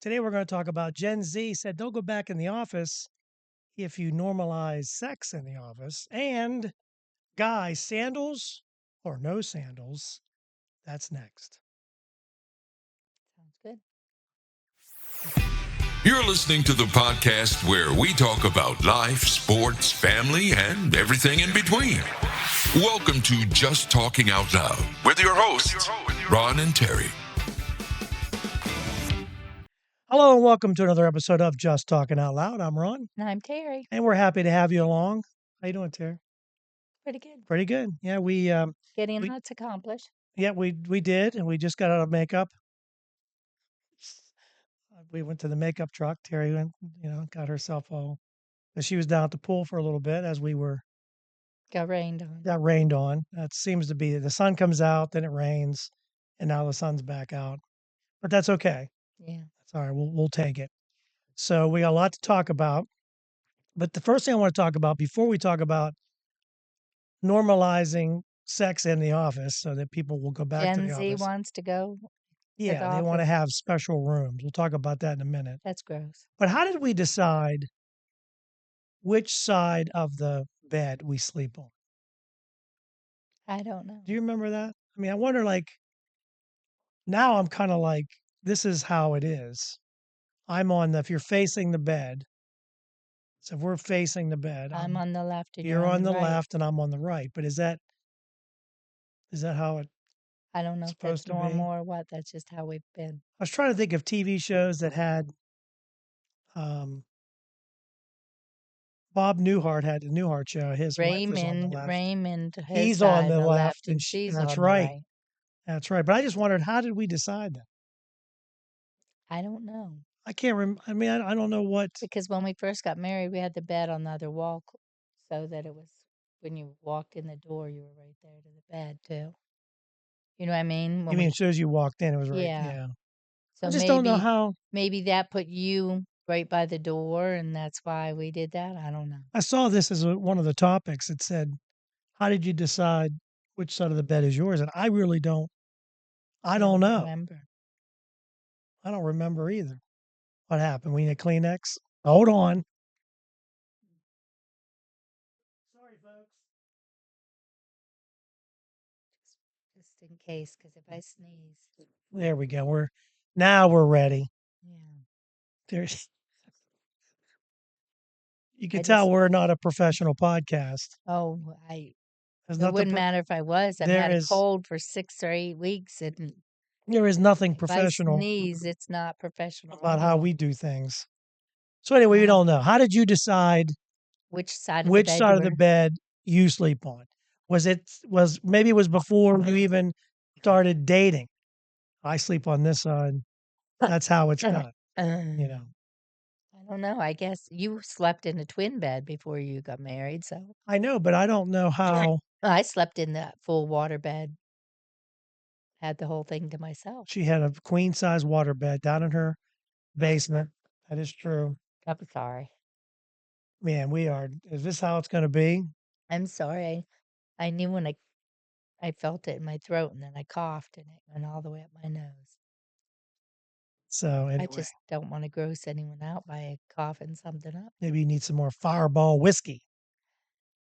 Today we're going to talk about Gen Z said don't go back in the office if you normalize sex in the office. And guys, sandals or no sandals? That's next. Sounds good. You're listening to the podcast where we talk about life, sports, family, and everything in between. Welcome to Just Talking Out Loud with your hosts, Ron and Terry. Hello and welcome to another episode of Just Talking Out Loud. I'm Ron. And I'm Terry. And we're happy to have you along. How you doing, Terry? Pretty good. Pretty good. Yeah, Getting we- lots accomplished. we did, and we just got out of makeup. We went to the makeup truck. Terry went, got herself all. She was down at the pool for a little bit as we Got rained on. got rained on. That seems to be the sun comes out, then it rains, and now the sun's back out. But that's okay. Yeah. That's all right. We'll take it. So we got a lot to talk about. But the first thing I want to talk about before we talk about normalizing sex in the office so that people will go back to Gen the Z office. wants to go. Yeah, they want to have special rooms. We'll talk about that in a minute. That's gross. But how did we decide which side of the bed we sleep on? I don't know. Do you remember that? I mean, I wonder, now I'm kind of like, this is how it is. If you're facing the bed, so if we're facing the bed, I'm on the left and you're on the right. left and I'm on the right. But is that how it's I don't know if supposed that's to be? normal or what. That's just how we've been. I was trying to think of TV shows that had, Bob Newhart had the Newhart show. His wife was on the left. Raymond, He's on the left, and she's on the right. That's right. But I just wondered, how did we decide that? I don't know. I can't remember. I mean, I don't know what. Because when we first got married, we had the bed on the other wall so that it was when you walked in the door, you were right there to the bed too. You know what I mean? You mean as soon as you walked in, it was right. Yeah. So I just don't know how. Maybe that put you right by the door, and that's why we did that. I don't know. I saw this as one of the topics. It said, "How did you decide which side of the bed is yours?" And I really don't. I don't know. Remember. I don't remember either. What happened? We need a Kleenex. Hold on. Sorry, folks. Just in case, because if I sneeze. There we go. We're ready. Yeah. You can tell we're not a professional podcast. Oh, It wouldn't matter if I was. I've had a cold for 6 or 8 weeks, and there is nothing if professional I sneeze, it's not professional about how we do things. So anyway, we don't know. How did you decide which side of the bed you sleep on? Maybe it was before you even started dating. I sleep on this side. That's how it's done. I don't know. I guess you slept in a twin bed before you got married, so. I know, but I don't know how. I slept in that full water bed. Had the whole thing to myself. She had a queen size water bed down in her basement. That is true. I'm sorry. Man, is this how it's going to be? I'm sorry. I knew when I felt it in my throat, and then I coughed, and it went all the way up my nose. So anyway. I just don't want to gross anyone out by coughing something up. Maybe you need some more Fireball whiskey.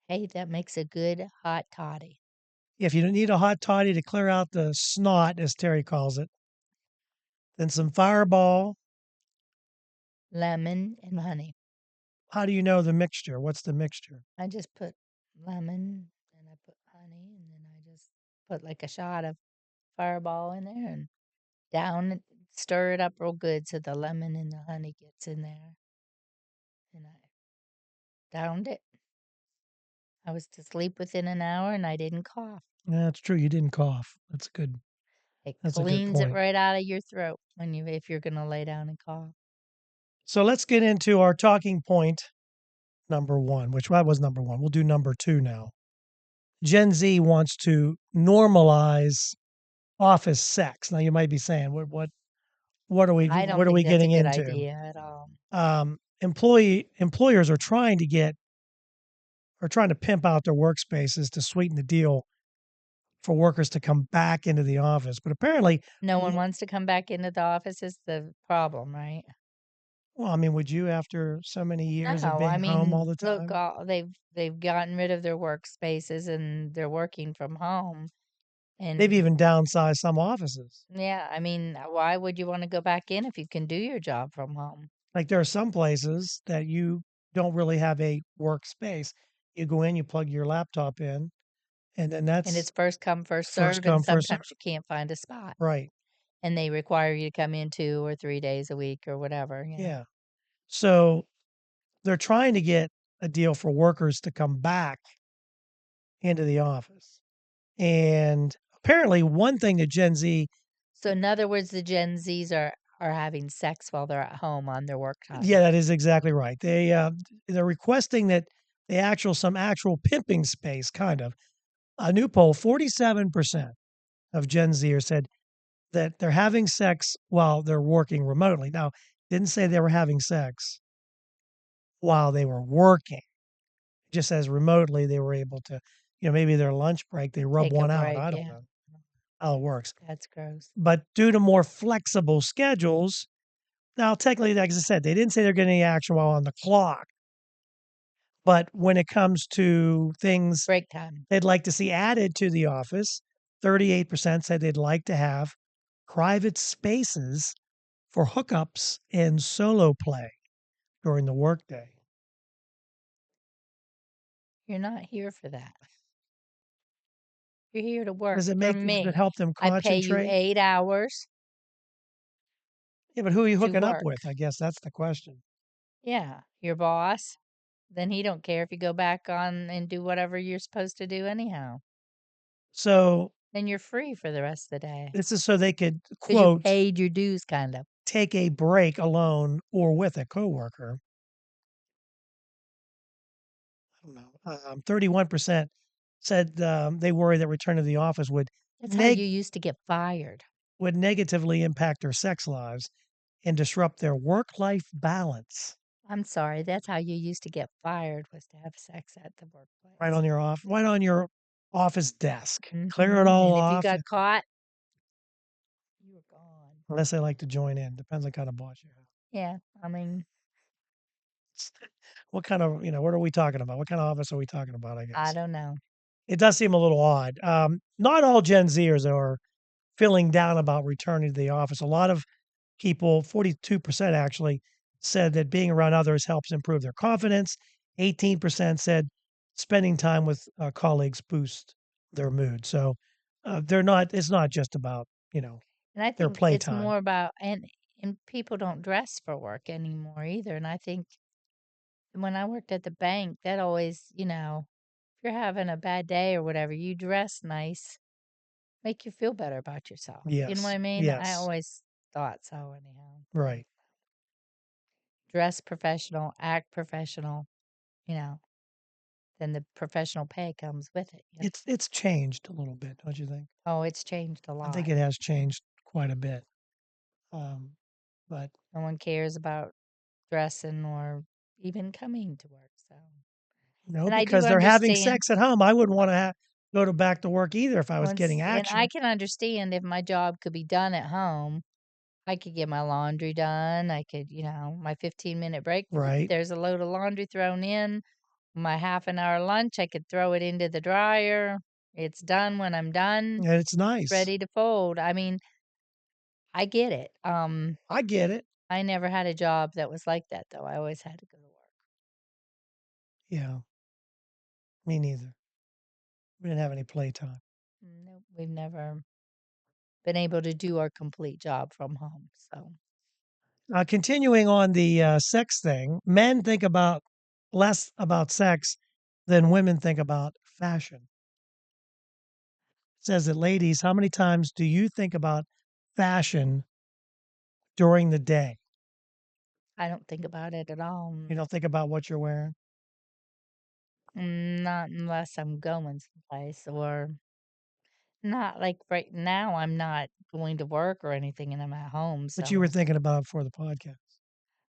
Hey, that makes a good hot toddy. If you need a hot toddy to clear out the snot, as Terry calls it, then some Fireball. Lemon and honey. How do you know the mixture? What's the mixture? I just put lemon, and I put honey, and then I just put like a shot of Fireball in there and stir it up real good so the lemon and the honey gets in there. And I downed it. I was to sleep within an hour, and I didn't cough. Yeah, that's true. You didn't cough. That's good. It cleans it right out of your throat if you're going to lay down and cough. So let's get into our talking point number one, which was number one. We'll do number two now. Gen Z wants to normalize office sex. Now you might be saying, what are we getting into? I don't think that's a good idea at all. Employers are trying to pimp out their workspaces to sweeten the deal for workers to come back into the office. But apparently, No one w- wants to come back into the office is the problem, right? well, I mean, would you after so many years of No, I being home all mean, the look, time? they've gotten rid of their workspaces and they're working from home. They've And even downsized some offices. yeah, I mean, why would you want to go back in if you can do your job from home? Like there are some places that you don't really have a workspace. You go in, you plug your laptop in, and then And that's it's first come, first first serve, and come, first serve. sometimes you can't find a spot. Right. And they require you to come in 2 or 3 days a week or whatever, Yeah. So they're trying to get a deal for workers to come back into the office. And apparently, one thing that Gen Z, So in other words, the Gen Zs are having sex while they're at home on their work time. yeah, that is exactly right. They're requesting that some actual pimping space, kind of. A new poll: 47% of Gen Zers said that they're having sex while they're working remotely. Now, didn't say they were having sex while they were working. Just as remotely they were able to, maybe their lunch break, they rub Take a one out. break, I don't yeah. know how it works. That's gross. But due to more flexible schedules, now technically, like I said, they didn't say they're getting any action while on the clock. But when it comes to things Break time. they'd like to see added to the office, 38% said they'd like to have private spaces for hookups and solo play during the workday. You're not here for that. You're here to work Does it for does it me. help them I pay you concentrate? 8 hours Yeah, but who are you to hooking up work. with? I guess that's the question. Yeah, your boss. Then he don't care if you go back on and do whatever you're supposed to do anyhow. So Then you're free for the rest of the day this is so they could, because you quote, paid your dues, kind of. take a break alone or with a coworker. I don't know. 31% said they worry that return to the office That's how neg- you used to get fired. would negatively impact their sex lives and disrupt their work-life balance. I'm sorry, that's how you used to get fired was to have sex at the Right workplace. on your office desk. Clear it all And if you off, got caught, you were gone. unless they like to join in. Depends on kind of boss you have. Yeah, I mean, What kind of, what are we talking about? What kind of office are we talking about, I I guess? don't know. It does seem a little odd. Not all Gen Zers are feeling down about returning to the office. A lot of people, 42% actually, said that being around others helps improve their confidence. 18% said spending time with colleagues boosts their mood. So it's not just about, And I their think it's playtime. more about and people don't dress for work anymore either. And I think when I worked at the bank, that always, if you're having a bad day or whatever, you dress nice, make you feel better about yourself. You know what Yes. I mean? I Yes. always thought so anyhow. Right. Dress professional, act professional, you know, then the professional pay comes with it. It's changed a little bit, don't you think? Oh, it's changed a I think lot. it has changed quite a bit. Um, but No one cares about dressing or even coming to work. So, no, and I do because they're having understand sex at home. I wouldn't want to go to back to work either if I was getting once, and I action. can understand if my job could be done at home. I could get my laundry done. I could, my 15-minute break. Whoop, Right. there's a load of laundry thrown in. My half an hour lunch, I could throw it into the dryer. It's done when I'm done. And it's It's nice. ready to fold. I mean, I get it. I get it. I never had a job that was like that though. I always had to go to work. Yeah. Me neither. We didn't have any playtime. Nope, we've never been able to do our complete job from home. So Continuing on the sex thing, men think about less about sex than women think about fashion. It says that ladies, how many times do you think about fashion during the day? I don't think about it at all. You don't think about what you're wearing? Not unless I'm going someplace or not like right now. I'm not going to work or anything and I'm at home. But you were So thinking about it for the podcast.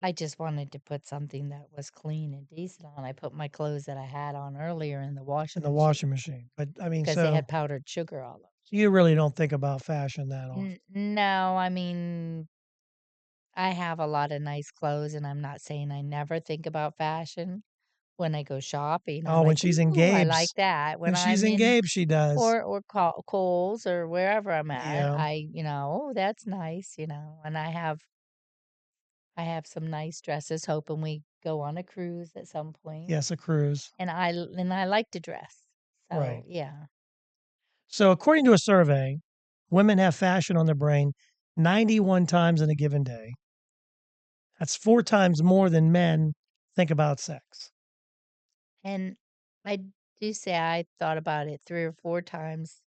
I just wanted to put something that was clean and decent on. I put my clothes that I had on earlier in the in washing the machine washing machine. But I mean, because they so had powdered sugar all over. you really don't think about fashion that often. No, I mean, I have a lot of nice clothes, and I'm not saying I never think about fashion. When I go shopping, I'm Oh, when like, she's "Ooh, I like engaged. that." When When she's I'm in engaged, she does. or Kohl's or wherever I'm at, Yeah. "Oh, that's nice," and I have some nice dresses, hoping we go on a cruise at some point, Yes, a cruise. and I like to dress. So, Right. yeah. So according to a survey, women have fashion on their brain 91 times in a given day. That's 4 times more than men think about sex. And I do say I thought about it 3 or 4 times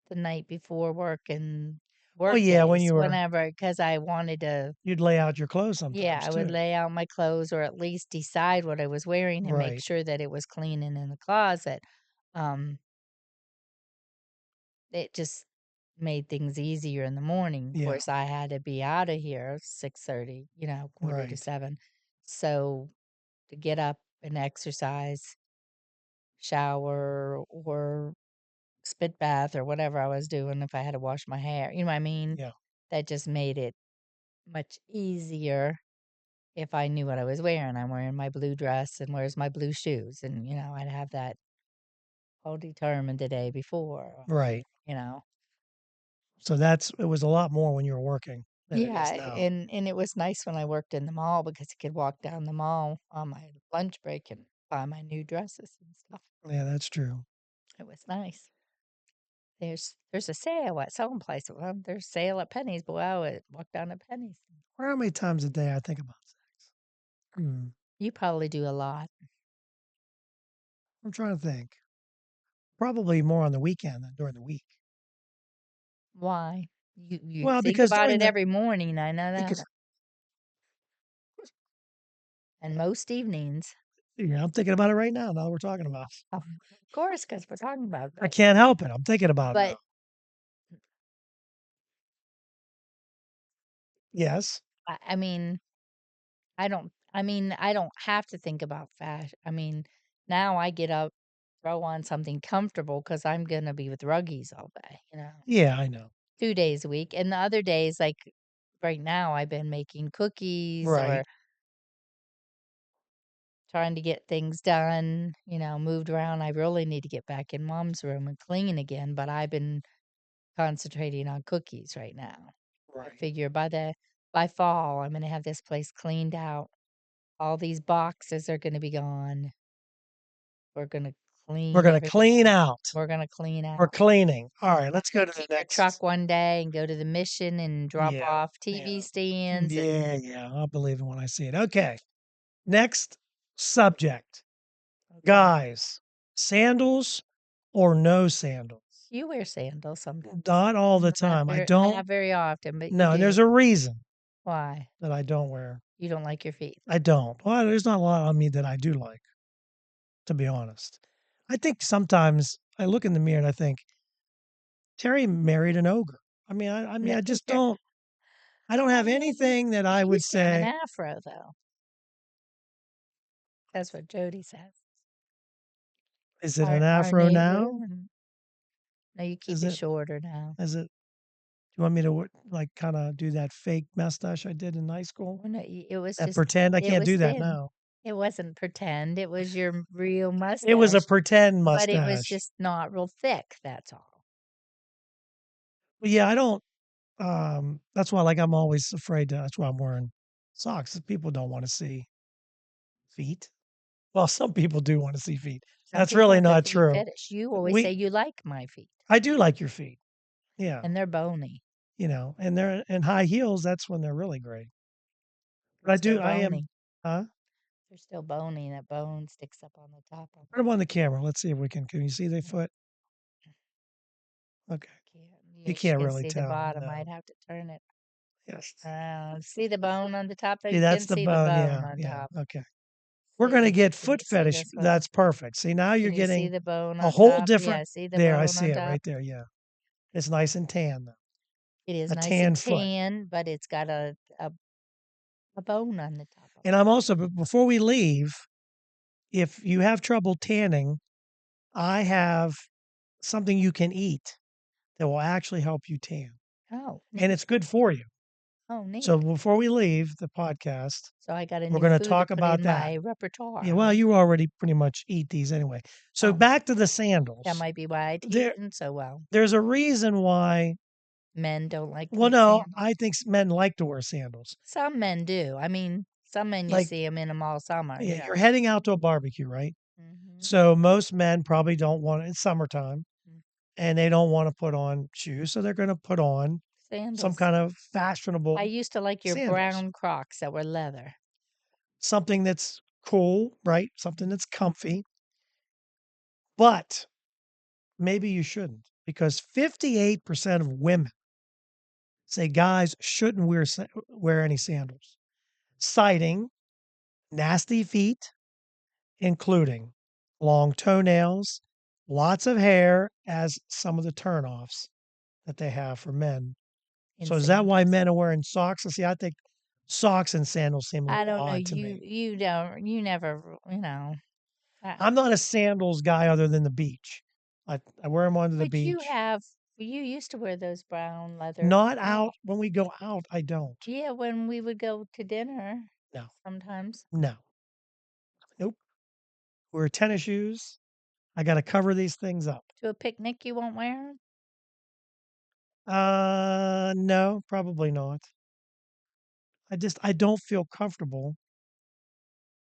the night before work and Well, work yeah, when days, you were whenever, because I wanted to. you'd lay out your clothes Yeah, sometimes I would too. lay out my clothes or at least decide what I was wearing and make Right. sure that it was clean and in the closet. Um, it just made things easier in the morning. Of Yeah. course, I had to be out of here 6:30, quarter to Right. 7. So to get up and exercise, shower, or spit bath or whatever I was doing if I had to wash my hair, you know what I mean? Yeah. That just made it much easier if I knew what I was wearing. I'm wearing my blue dress and where's my blue shoes, and, I'd have that all determined the day before, Right. you know. So it was a lot more when you were working than it Yeah, is now. and it was nice when I worked in the mall because I could walk down the mall on my lunch break and buy my new dresses and stuff. Yeah, that's true. It was nice. There's a sale at some place. Well, there's sale at Penny's, but I would walk down at Penny's. Or how many times a day I think about sex? Hmm. You probably do a lot. I'm trying to think. Probably more on the weekend than during the week. Why? You Well, think because about during it the every morning, I know because that. And most evenings. yeah, I'm thinking about it right now. Now that we're talking about, Of course, because 'cause we're talking about I it. can't help it. I'm thinking about it now. But Yes. I don't have to think about fashion. Now I get up, throw on something comfortable because 'cause I'm gonna be with Ruggies all day, Yeah, I know. 2 days a week, and the other days, like, right now, I've been making cookies or Right. trying to get things done, moved around. I really need to get back in mom's room and clean again, but I've been concentrating on cookies right now. I Right. figure by fall, I'm gonna have this place cleaned out. All these boxes are gonna be gone. We're gonna We're clean gonna everything clean out. out. We're gonna clean We're out. cleaning. All right, I'm let's go gonna to the take a next. truck one day and go to the mission and drop Yeah. off Yeah. TV stands and Yeah, yeah. I'll believe it when I see it. Okay. Next subject. okay. Guys, sandals or no sandals? You wear sandals sometimes. Not all the Not time. I very don't. not very often, but you No, and there's do. a reason Why? that I don't wear. You don't like your feet. I don't. Well, there's not a lot on me that I do like, to be honest. I think sometimes I look in the mirror and I think, Terry married an ogre. I just don't. I don't have anything that I You would used to have an say. afro though. That's what Jody says. Is it an Our afro neighbor, now? and no, you keep Is it it? shorter now. Is it? Do you want me to like kind of do that fake mustache I did in high school? Well, no, it was That just pretend? I it can't was do that thin. now. It wasn't pretend. It was your real It was a mustache, pretend but it was mustache. just not real thick. That's all. But yeah, I don't. That's why like I'm always afraid to. That's why I'm wearing socks. People don't want to see feet. Well, some people do want to see feet. Some That's people really have a not feet true. fetish. You always say We you like my feet, I do like your feet. Yeah. and they're bony. And they're in high heels, that's when they're really great. But They're I still do I am bony. huh? They're still bony, and that bone sticks up on the top of Put them on the camera. Let's see if we can you see the them. foot? Okay. You She can't can really see the tell. bottom. No. I'd have to turn it Yes. around. See the bone on the top there? See, You that's can the see the bone. bone Yeah, on yeah. top. Okay. We're going to See? get Can foot you see fetish. this one? That's perfect. See, now you're Can you see getting the bone a on whole top? different Yeah, see the there, I bone see on it top? right there. Yeah. It's nice and tan though. It is A nice tan and foot. tan, but it's got a A bone on the top of And I'm also, before we leave, if you have trouble tanning, I have something you can eat that will actually help you tan. Oh, And neat. it's good for you. Oh, neat. So before we leave the podcast, So I got a we're new going to food to talk put about in that. my repertoire. Yeah, well, you already pretty much eat these anyway. So Oh. back to the sandals. That might be why I There- tan so well. There's a reason why. Men don't like to Well, wear no, sandals. I think men like to wear sandals. Some men do. I mean, some men you Like, see them in them all summer. yeah, You know. you're heading out to a barbecue, right? Mhm. So most men probably don't want it's summertime Mm. and they don't want to put on shoes, so they're going to put on some Sandals. kind of fashionable I used to like your sandals. brown Crocs that were leather. Something that's cool, right? Something that's comfy. But maybe you shouldn't because 58% of women say guys shouldn't wear any sandals, citing nasty feet, including long toenails, lots of hair as some of the turnoffs that they have for men. In So is that why sandals. men are wearing socks? See, I think socks and sandals seem a I little don't know. odd to You me. you don't. You never. You know. I'm not a sandals guy other than the beach. I wear them onto the But you beach. have. You used to wear those brown leather. Not out when we go out. I don't. Yeah, when we would go to dinner. No, Sometimes. no, nope. Wear tennis shoes. I got to cover these things up. To a picnic, you won't wear them. No, probably not. I don't feel comfortable.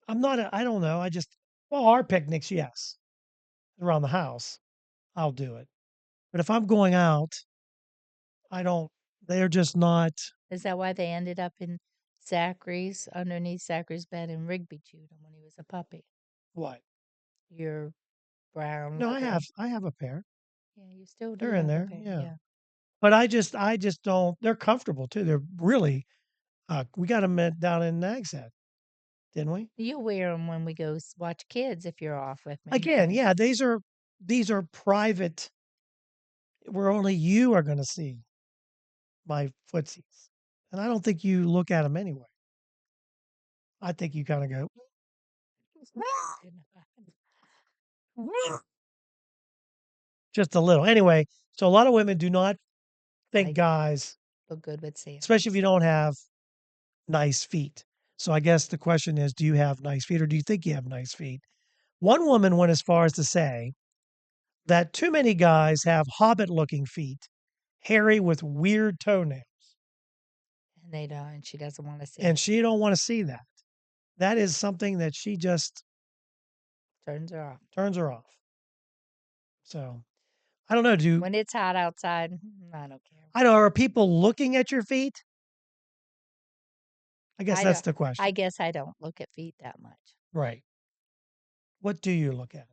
I don't know. Well, our picnics, yes. Around the house, I'll do it. But if I'm going out, I don't, they're just not Is that why they ended up in Zachary's, underneath Zachary's bed, and Rigby chewed him when he was a puppy? what? Your brown No, leather. I have a pair. Yeah, you still do They're in have a there. pair. Yeah. Yeah. But I just don't, they're comfortable too. They're really, we got them down in Nag's Head, didn't we? You'll wear them when we go watch kids if you're off with me. Again, yeah, these are private, where only you are going to see my footsies. And I don't think you look at them anyway. I think you kind of go, just a little. Anyway, so a lot of women do not think I guys, look good with sand. especially if you don't have nice feet. So I guess the question is, do you have nice feet or do you think you have nice feet? One woman went as far as to say that too many guys have hobbit-looking feet, hairy with weird toenails, And they don't. And she doesn't want to see and it. she don't want to see that. That is something that she just Turns her off. turns her off. So I don't know. When it's hot outside, I don't care. I don't know. Are people looking at your feet? I guess that's the question. I guess I don't look at feet that much. Right. What do you look at?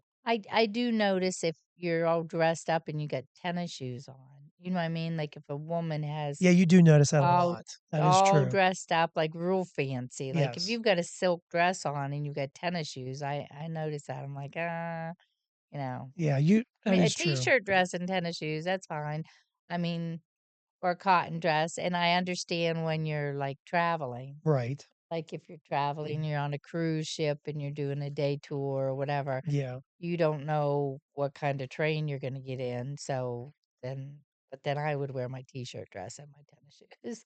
I do notice if you're all dressed up and you got tennis shoes on. You know what I mean? Like if a woman has Yeah, you do notice that a all lot. That is all true. dressed up like real fancy. Like if Yes. you've got a silk dress on and you've got tennis shoes, I notice that. I'm like, you know. Yeah, I that mean, a is true. t-shirt dress and tennis shoes, that's fine. I mean, or a cotton dress. And I understand when you're like traveling. Right. Like if you're traveling, you're on a cruise ship and you're doing a day tour or whatever, Yeah. you don't know what kind of train you're going to get in. So but then I would wear my t-shirt dress and my tennis shoes,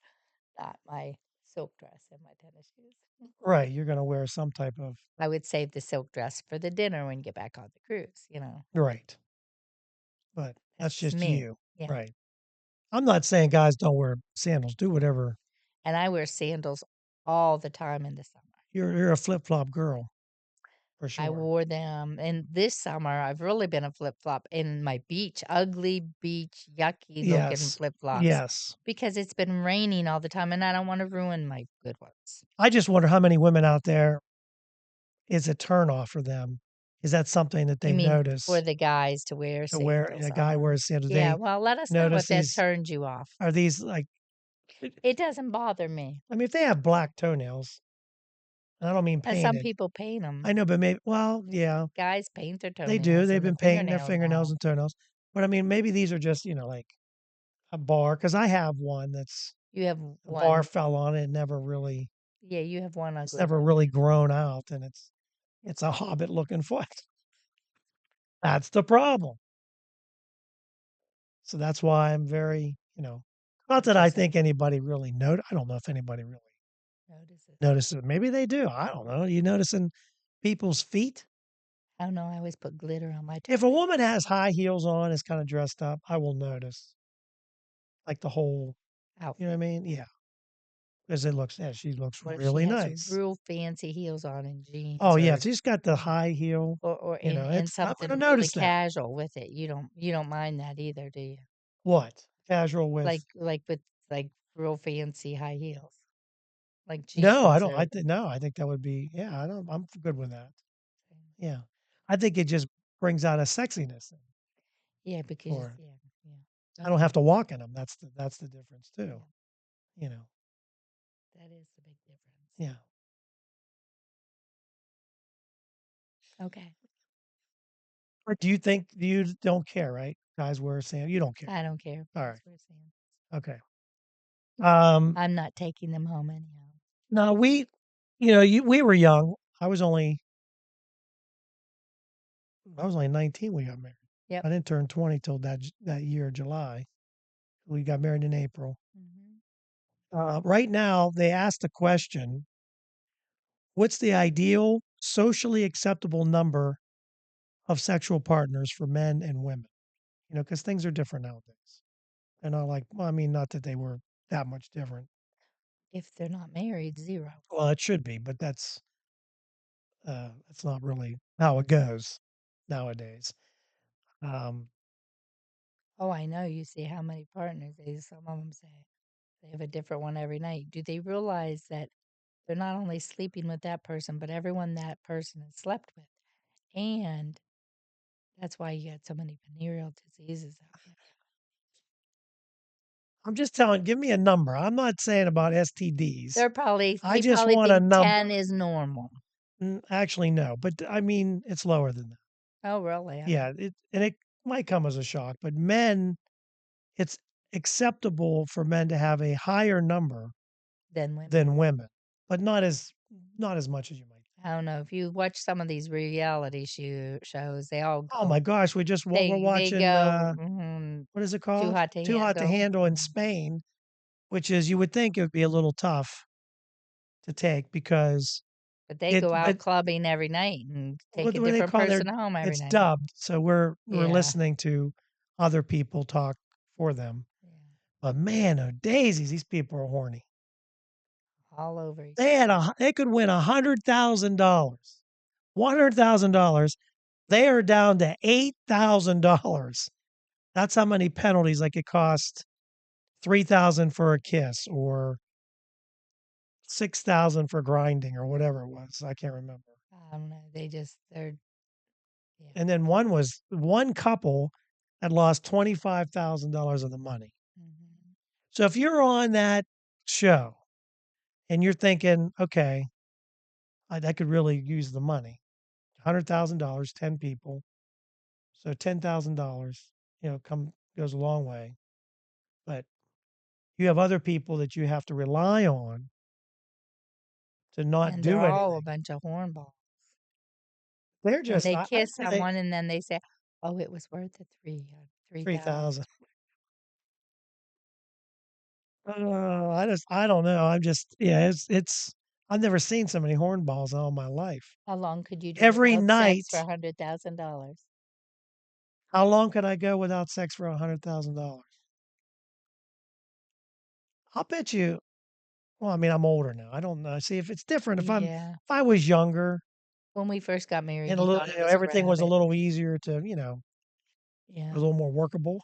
not my silk dress and my tennis shoes. Right. You're going to wear some type of. I would save the silk dress for the dinner when you get back on the cruise, Right. But that's just me. you. Yeah. Right. I'm not saying guys don't wear sandals. Do whatever. And I wear sandals all the time in the summer. You're a flip flop girl, for I sure. wore them, and this summer I've really been a flip flop in my ugly beach, yucky looking Yes. flip flops. Yes. Because it's been raining all the time, and I don't want to ruin my good ones. I just wonder how many women out there is a turn off for them. Is that something that they You mean notice? for the guys to wear To wear sandals? a guy wears sandals. Yeah, They well, let us know notice if that these. turns you off. Are these like? It doesn't bother me. I mean, if they have black toenails, and I don't mean And some painted. people paint them. I know, but maybe. Well, yeah, Guys paint their toenails. they do. They've and been painting their fingernails and toenails. But I mean, maybe these are just like a bar. Because I have one that's You have a one. bar fell on it. Never really. Yeah, you have one It's ugly never one. really grown out, and it's a hobbit-looking foot. That's the problem. So that's why I'm very, not that I Interesting. think anybody really I don't know if anybody really Notice it. notices it. Maybe they do. I don't know. You noticing people's feet? I don't know. I always put glitter on my toes. If a woman has high heels on, is kind of dressed up, I will notice. Like the whole, you know what I Outfit. mean? Yeah. Because she looks What if she really has nice. real fancy heels on and jeans Oh yeah, or if she's got the high heel, or and I'm something gonna really notice that. casual with it? You don't mind that either, do you? What? Casual with Like with like real fancy high heels, like No, I jeans don't. or No, I think that would be yeah, I'm good with that. Yeah. I think it just brings out a sexiness yeah, because for yeah. I don't have Okay. to walk in them. That's the difference Yeah, too. You know. that is the big difference. Yeah. Okay. Or you don't care, right? Guys wear sand. You don't care. I don't care if All guys right. wear sand. Okay. Um I'm not taking them home anyhow. now we were young. I was only 19 when we got married. Yep. I didn't turn 20 till that year, July. We got married in April. Hmm. Right now, they asked the question, what's the ideal socially acceptable number of sexual partners for men and women? Because things are different nowadays. They're not like, well, I mean, not that they were that much different. If they're not married, zero. Well, it should be, but that's not really how it goes nowadays. Um, Oh, I know. You see how many partners some of them say they have a different one every night. Do they realize that they're not only sleeping with that person, but everyone that person has slept with? And that's why you got so many venereal diseases out there. I'm just telling, give me a number. I'm not saying about STDs. I They just probably want a think number. 10 is normal. Actually, no, but I mean, it's lower than that. Oh, really? I don't Yeah, it might come as a shock, but men, it's acceptable for men to have a higher number than women. than women, but not as much as you might. I don't know. If you watch some of these reality shows, they all Oh my go. gosh, we're They watching go what is it too called? hot to Too Hot to handle. Handle in Spain, which is you would think it would be a little tough to take because But they it go out but clubbing every night and take what a do they different call their person home every it's night. dubbed, so we're Yeah. listening to other people talk for them. Yeah. But man, oh daisies, these people are horny. All over each They could win $100,000. $100,000. They are down to $8,000. That's how many penalties like it cost 3,000 for a kiss or 6,000 for grinding or whatever it was. I can't remember. I don't know. They're, yeah. And then one couple had lost $25,000 of the money. Hmm. So if you're on that show and you're thinking, okay, I could really use the money, $100,000, 10 people. So $10,000, goes a long way. But you have other people that you have to rely on to not And they're do all a anything. bunch of hornballs. They're And just, they I kiss don't think someone and then they say, "Oh, it was worth the 3,000." 3,000. I don't know. Yeah, I've never seen so many hornballs in all my life. How long could you do Every without sex for night, $100,000? how long could I go without sex for $100,000? I'll bet you. Well, I mean, I'm older now. I don't know. See, if it's different, Yeah. if I was younger When we first got married, and a you little, thought it was a everything was a rabbit. little easier to, a Yeah. little more workable.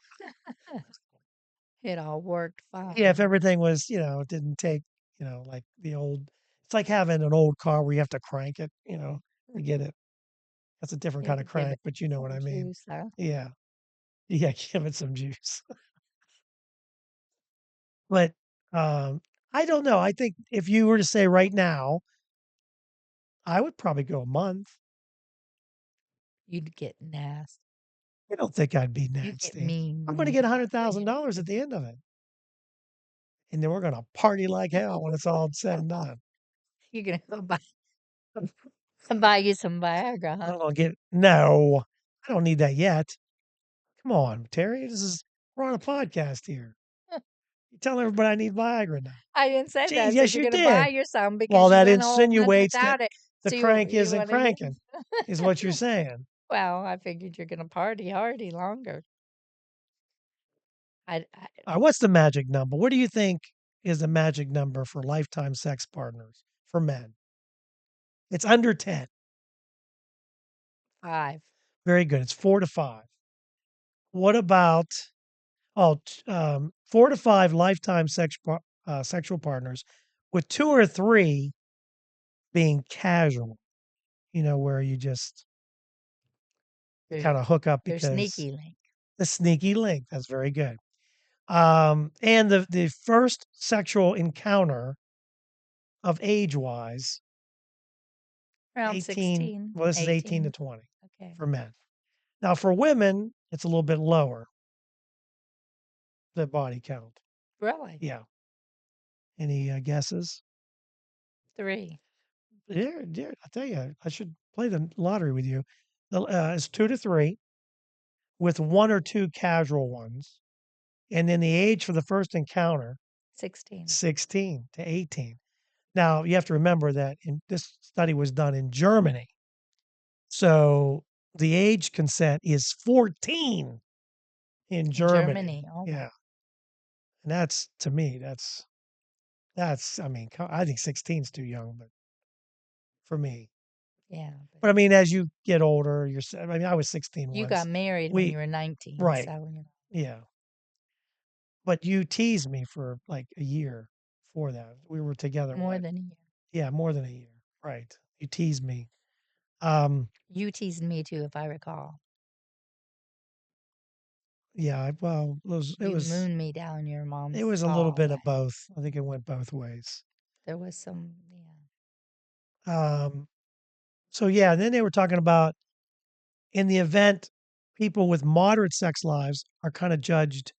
It all worked Yeah, if fine. everything was, it didn't take, like the old. It's like having an old car where you have to crank it, to get it. That's a different You had kind to of give crank, it but you know what some I mean. juice, huh? Yeah, yeah, give it some juice. But I don't know. I think if you were to say right now, I would probably go a month. You'd get nasty. I don't think I'd be You get nasty. mean I'm when going to you get get nasty. $100,000 at the end of it, and then we're going to party like hell when it's all said and done. You're gonna go buy you some Viagra, huh? I'm gonna get no. I don't need that yet. Come on, Terry. We're on a podcast here. You tell everybody I need Viagra now. I didn't say that. Geez, I said yes, you're you gonna buy did. you some Well, because you that went a whole month insinuates that without it. the So crank you isn't wanna get cranking, is what you're saying. Well, I figured you're gonna party hardy longer. I What's the magic number? What do you think is the magic number for lifetime sex partners for men? It's under 10. 5. Very good. It's 4 to 5. What about 4 to 5 lifetime sexual partners with 2 or 3 being casual, where you just They're kind of hook up they're because sneaky link. the sneaky link. That's very good. And the first sexual encounter of age wise, Around 18, 16, well, this is 18 to 18. 20 Okay. for men. Now, for women, it's a little bit lower, the body count. Really? Yeah. Any guesses? 3. Dear, I tell you, I should play the lottery with you. It's 2 to 3 with 1 or 2 casual ones. And then the age for the first encounter, 16. 16 to 18. Now, you have to remember that this study was done in Germany. So the age consent is 14 in In Germany. Germany. Oh my. Yeah. And that's, to me, I mean, I think 16 is too young, but for me. Yeah. But I mean, as you get older, I mean, I was 16 You once. got married when you were 19, Right. so Yeah. But you teased me for like a year before that. We were together, more what? than a year. Yeah, more than a year. Right. You teased me. Um, You teased me too, if I recall. yeah, well, You mooned me down your it mom's was a little bit of hallway. both. I think it went both ways. There was some, yeah. So yeah, then they were talking about in the event people with moderate sex lives are kind of judged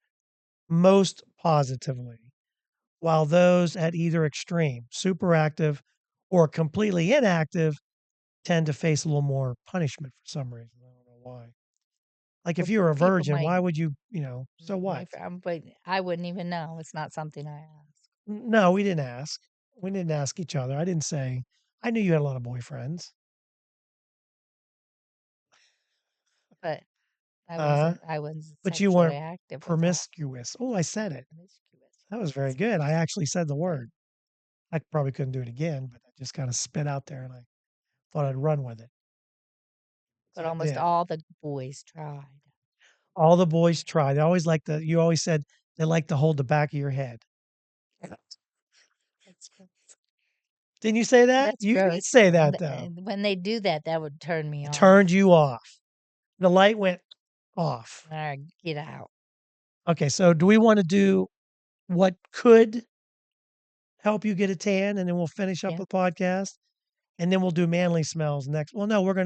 most positively, while those at either extreme, super active or completely inactive, tend to face a little more punishment for some reason. I don't know why. Like if Well, you were a people virgin, might why would you, so my what? boyfriend, but I wouldn't even know. It's not something I asked. No, we didn't ask. We didn't ask each other. I didn't say, I knew you had a lot of boyfriends. But Uh, I wasn't but you sexually weren't active with all promiscuous. Oh, I said it. promiscuous. That was very good. I actually said the Good. word. I probably couldn't do it again, but I just kind of spit out there and I thought I'd run with it. So But I almost did. all the boys tried. All the boys try. You always said they like to hold the back of your head. That's gross. Didn't you say that? That's You did gross. say that though. When they do that, that would turn me It off. turned you off. The light went off. All right, get out. Okay, so do we want to do what could help you get a tan and then we'll finish up Yeah. the podcast and then we'll do manly smells next. Well, no, we're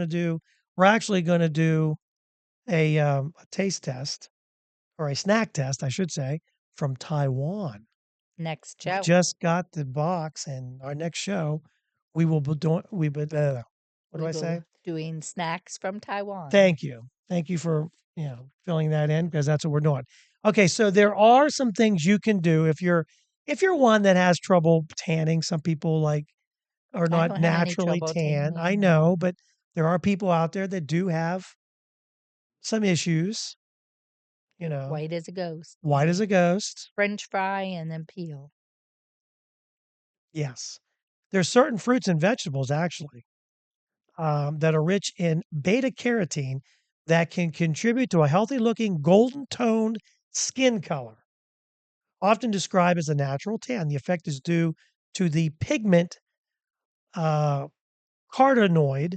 actually going to do a taste test or a snack test, I should say, from Taiwan. Next We show. just got the box, and our next show, we will be doing. What do I say? Doing snacks from Taiwan. Thank you. Thank you for filling that in because that's what we're doing. Okay, so there are some things you can do if you're one that has trouble tanning. Some people are I not don't have any naturally trouble tan. I tanning. know, but there are people out there that do have some issues. White as a ghost. White as a ghost. French fry and then peel. Yes. There's certain fruits and vegetables actually that are rich in beta carotene that can contribute to a healthy looking golden toned skin color. Often described as a natural tan, the effect is due to the pigment uh, carotenoid,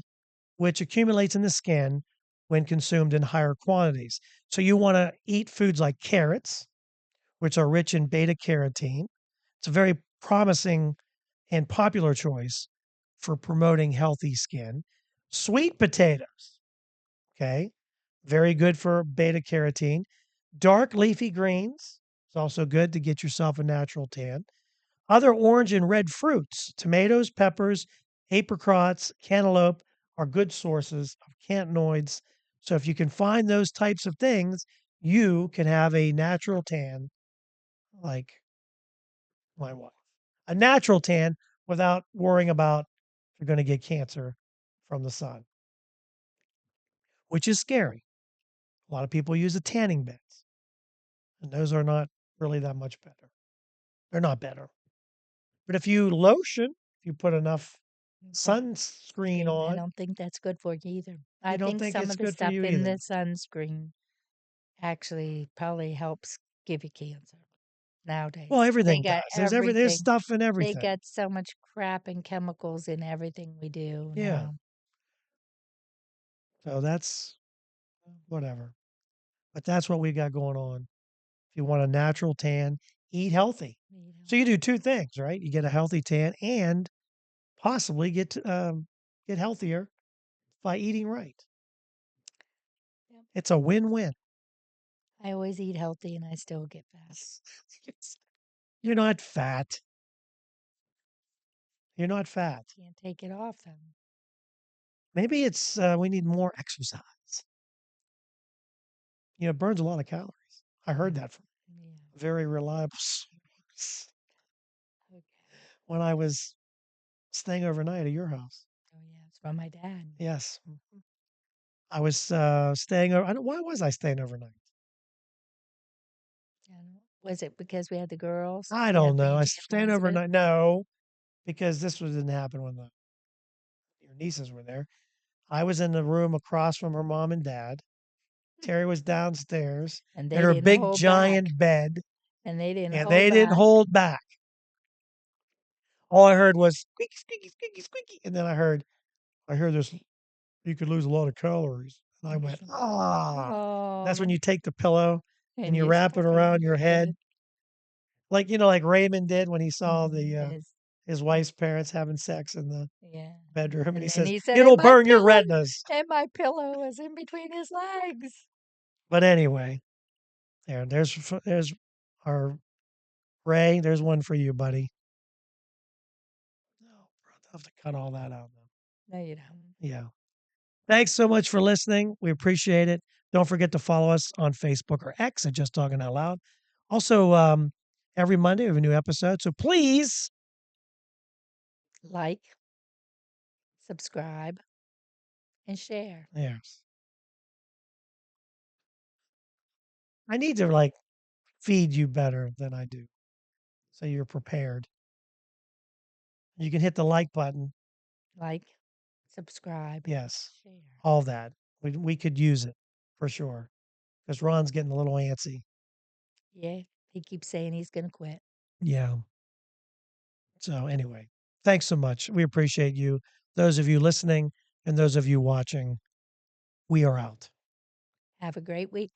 which accumulates in the skin when consumed in higher quantities. So you want to eat foods like carrots, which are rich in beta carotene. It's a very promising and popular choice for promoting healthy skin. Sweet potatoes, okay, very good for beta carotene. Dark leafy greens, it's also good to get yourself a natural tan. Other orange and red fruits, tomatoes, peppers, apricots, cantaloupe are good sources of cantanoids. So if you can find those types of things, you can have a natural tan like my wife. A natural tan without worrying about you're going to get cancer from the sun, which is scary. A lot of people use the tanning beds, and those are not really that much better. They're not better. But if you lotion, if you put enough sunscreen I on, don't think that's good for you either. I you don't think think some it's of the good for stuff you in the either. sunscreen actually probably helps give you cancer nowadays. Well, They everything got does. There's everything. stuff in They everything. got so much crap and chemicals in everything we do Yeah. now. So that's whatever. But that's what we got going on. If you want a natural tan, eat healthy. So you do two things, right? You get a healthy tan and possibly get healthier by eating right. Yep. It's a win-win. I always eat healthy and I still get fat. You're not fat. You're not fat. Can't take it off then. Maybe it's we need more exercise. It burns a lot of calories. I heard that from Yeah. a very reliable source Okay. when I was staying overnight at your house. Oh yeah, it's from my dad. Yes. I was staying over. Why was I staying overnight? Was it because we had the girls? I We don't had know. I Benji was and staying Elizabeth? overnight. No, because didn't happen when your nieces were there. I was in the room across from her mom and dad. Terry was downstairs And in they her didn't big hold back. giant bed, And they didn't and hold they didn't back. hold back. All I heard was squeaky, squeaky, squeaky, squeaky, and then I hear this. You could lose a lot of calories, and I went, ah. That's when Oh, you take the pillow and and you you wrap it stuck it around in your head, like like Raymond did when he saw Yes. his wife's parents having sex in the Yeah. bedroom, and he And then says, he said, "It'll burn your retinas." and my pillow was in between his legs. But anyway, there's our Ray. There's one for you, buddy. No, I'll have to cut all that out now. No, you don't. Yeah. Thanks so much for listening. We appreciate it. Don't forget to follow us on Facebook or X at Just Talking Out Loud. Also, every Monday we have a new episode. So please, Like, subscribe, and share. yes, I need to feed you better than I do, so you're prepared. You can hit the like button. Like, subscribe, Yes, share. all that. We could use it for sure because Ron's getting a little antsy. Yeah, he keeps saying he's going to quit. Yeah. So anyway, thanks so much. We appreciate you. Those of you listening and those of you watching, we are out. Have a great week.